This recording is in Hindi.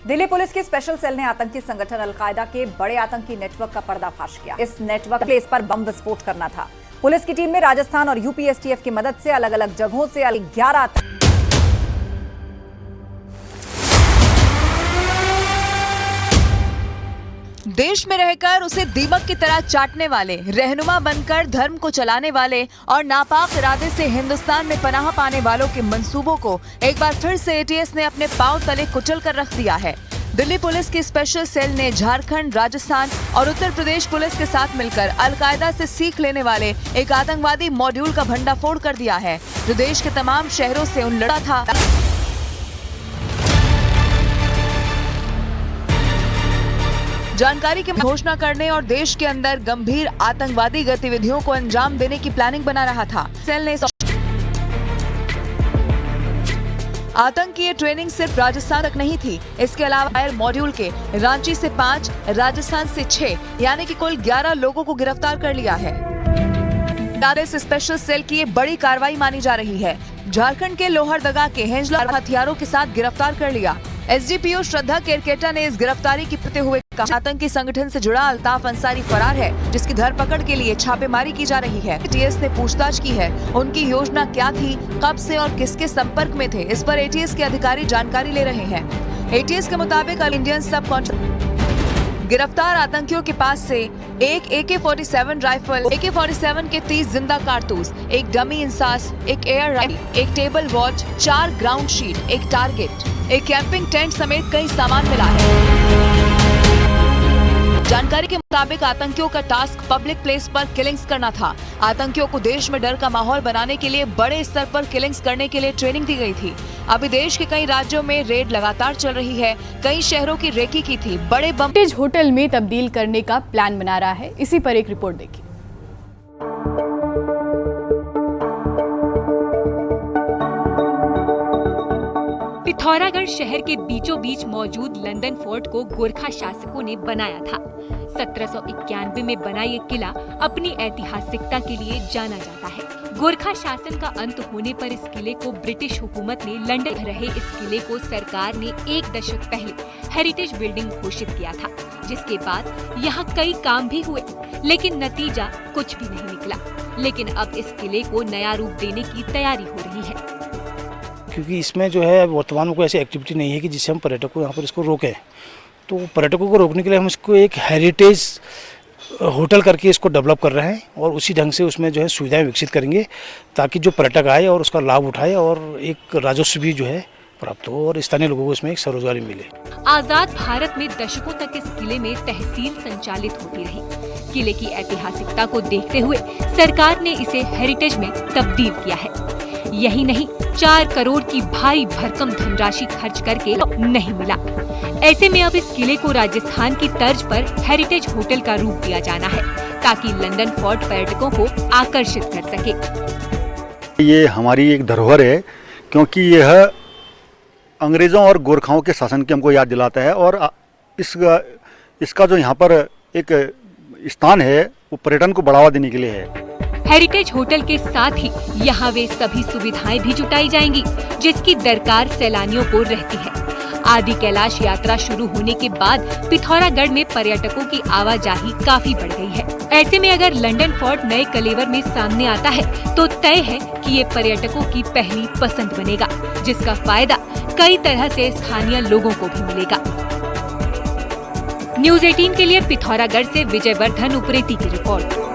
दिल्ली पुलिस की स्पेशल सेल ने आतंकी संगठन अलकायदा के बड़े आतंकी नेटवर्क का पर्दाफाश किया। इस नेटवर्क प्लेस पर बम विस्फोट करना था। पुलिस की टीम में राजस्थान और यूपी एसटीएफ की मदद से अलग अलग जगहों से 11 देश में रहकर उसे दीमक की तरह चाटने वाले, रहनुमा बनकर धर्म को चलाने वाले और नापाक इरादे से हिंदुस्तान में पनाह पाने वालों के मंसूबों को एक बार फिर से एटीएस ने अपने पांव तले कुचल कर रख दिया है। दिल्ली पुलिस की स्पेशल सेल ने झारखंड, राजस्थान और उत्तर प्रदेश पुलिस के साथ मिलकर अलकायदा से सीख लेने वाले एक आतंकवादी मॉड्यूल का भंडाफोड़ कर दिया है, जो देश के तमाम शहरों से उन लड़ा था। जानकारी की घोषणा करने और देश के अंदर गंभीर आतंकवादी गतिविधियों को अंजाम देने की प्लानिंग बना रहा था। सेल ने आतंकी ट्रेनिंग सिर्फ राजस्थान तक नहीं थी, इसके अलावा एयर मॉड्यूल के रांची से 5, राजस्थान से 6 यानी कि कुल 11 लोगों को गिरफ्तार कर लिया है। इस स्पेशल सेल की ये बड़ी कार्रवाई मानी जा रही है। झारखंड के लोहरदगा के हेंजला हथियारों के साथ गिरफ्तार कर लिया। एसडीपीओ श्रद्धा केरकेटा ने इस गिरफ्तारी की करते हुए कहा, आतंकी संगठन से जुड़ा अल्ताफ अंसारी फरार है, जिसकी धरपकड़ के लिए छापेमारी की जा रही है। एटीएस ने पूछताछ की है, उनकी योजना क्या थी, कब से और किसके संपर्क में थे, इस पर एटीएस के अधिकारी जानकारी ले रहे हैं। एटीएस के मुताबिक इंडियन सब गिरफ्तार आतंकियों के पास से एक AK-47 राइफल, AK-47 के 30 जिंदा कारतूस, एक डमी इंसास, एक एयर राइफल, एक टेबल वॉच, 4 ग्राउंड शीट, एक टारगेट, एक कैंपिंग टेंट समेत कई सामान मिला है। जानकारी के मुताबिक आतंकियों का टास्क पब्लिक प्लेस पर किलिंग्स करना था। आतंकियों को देश में डर का माहौल बनाने के लिए बड़े स्तर पर किलिंग्स करने के लिए ट्रेनिंग दी गई थी। अभी देश के कई राज्यों में रेड लगातार चल रही है, कई शहरों की रेकी की थी। बड़े बम होटल में तब्दील करने का प्लान बना रहा है। इसी पर एक रिपोर्ट देखिए। पिथौरागढ़ शहर के बीचों बीच मौजूद लंदन फोर्ट को गोरखा शासकों ने बनाया था। 1791 में बना ये किला अपनी ऐतिहासिकता के लिए जाना जाता है। गोरखा शासन का अंत होने पर इस किले को ब्रिटिश हुकूमत ने लंदन रहे इस किले को सरकार ने 1 दशक पहले हेरिटेज बिल्डिंग घोषित किया था, जिसके बाद यहाँ कई काम भी हुए, लेकिन नतीजा कुछ भी नहीं निकला। लेकिन अब इस किले को नया रूप देने की तैयारी हो रही है, क्योंकि इसमें जो है वर्तमान में कोई ऐसी एक्टिविटी नहीं है कि जिससे हम पर्यटकों को यहाँ पर इसको रोकें। तो पर्यटकों को रोकने के लिए हम इसको एक हेरिटेज होटल करके इसको डेवलप कर रहे हैं और उसी ढंग से उसमें जो है सुविधाएं विकसित करेंगे, ताकि जो पर्यटक आए और उसका लाभ उठाए और एक राजस्व भी जो है प्राप्त हो और स्थानीय लोगों को इसमें एक स्वरोजगारी मिले। आजाद भारत में दशकों तक इस किले में तहसील संचालित होती रही। किले की ऐतिहासिकता को देखते हुए सरकार ने इसे हेरिटेज में तब्दील किया है। यही नहीं, 4 करोड़ की भारी भरकम धनराशि खर्च करके नहीं मिला। ऐसे में अब इस किले को राजस्थान की तर्ज पर हेरिटेज होटल का रूप दिया जाना है, ताकि लंदन फोर्ट पर्यटकों को आकर्षित कर सके। ये हमारी एक धरोहर है, क्योंकि यह अंग्रेजों और गोरखाओं के शासन की हमको याद दिलाता है और इसका जो यहाँ पर एक स्थान है वो पर्यटन को बढ़ावा देने के लिए है। हेरिटेज होटल के साथ ही यहाँ वे सभी सुविधाएं भी जुटाई जाएंगी, जिसकी दरकार सैलानियों को रहती है। आदि कैलाश यात्रा शुरू होने के बाद पिथौरागढ़ में पर्यटकों की आवाजाही काफी बढ़ गई है। ऐसे में अगर लंदन फोर्ट नए कलेवर में सामने आता है तो तय है कि ये पर्यटकों की पहली पसंद बनेगा, जिसका फायदा कई तरह से स्थानीय लोगों को भी मिलेगा। न्यूज़ 18 के लिए पिथौरागढ़ से विजय वर्धन उप्रेती की रिपोर्ट।